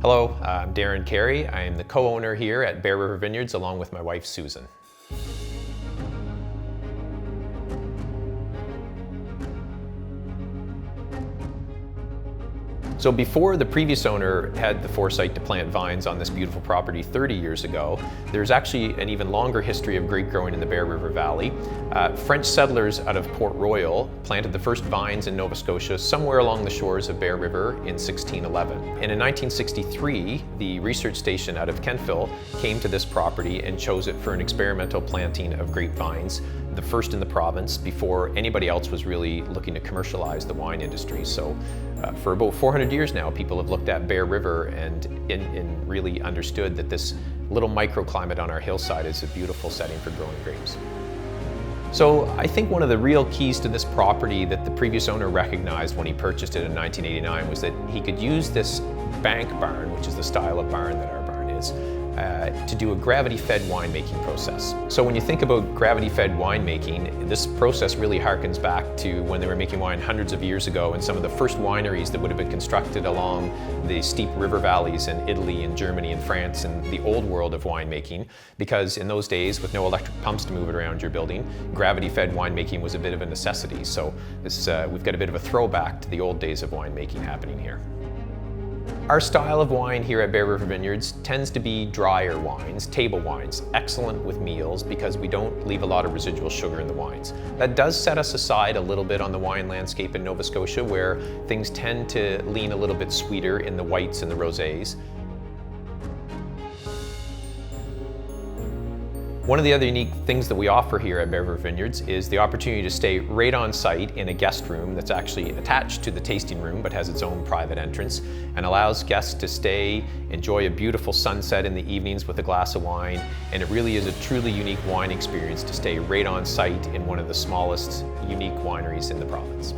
Hello, I'm Darren Carey. I am the co-owner here at Bear River Vineyards along with my wife Susan. So before the previous owner had the foresight to plant vines on this beautiful property 30 years ago, there's actually an even longer history of grape growing in the Bear River Valley. French settlers out of Port Royal planted the first vines in Nova Scotia somewhere along the shores of Bear River in 1611. And in 1963, the research station out of Kentville came to this property and chose it for an experimental planting of grapevines, the first in the province before anybody else was really looking to commercialize the wine industry. So for about 400 years now, people have looked at Bear River and really understood that this little microclimate on our hillside is a beautiful setting for growing grapes. So I think one of the real keys to this property that the previous owner recognized when he purchased it in 1989 was that he could use this bank barn, which is the style of barn that our barn is, to do a gravity-fed winemaking process. So when you think about gravity-fed winemaking, this process really harkens back to when they were making wine hundreds of years ago and some of the first wineries that would have been constructed along the steep river valleys in Italy and Germany and France and the old world of winemaking, because in those days, with no electric pumps to move it around your building, gravity-fed winemaking was a bit of a necessity. So we've got a bit of a throwback to the old days of winemaking happening here. Our style of wine here at Bear River Vineyards tends to be drier wines, table wines, excellent with meals because we don't leave a lot of residual sugar in the wines. That does set us aside a little bit on the wine landscape in Nova Scotia, where things tend to lean a little bit sweeter in the whites and the rosés. One of the other unique things that we offer here at Bear River Vineyards is the opportunity to stay right on site in a guest room that's actually attached to the tasting room but has its own private entrance and allows guests to stay, enjoy a beautiful sunset in the evenings with a glass of wine, and it really is a truly unique wine experience to stay right on site in one of the smallest unique wineries in the province.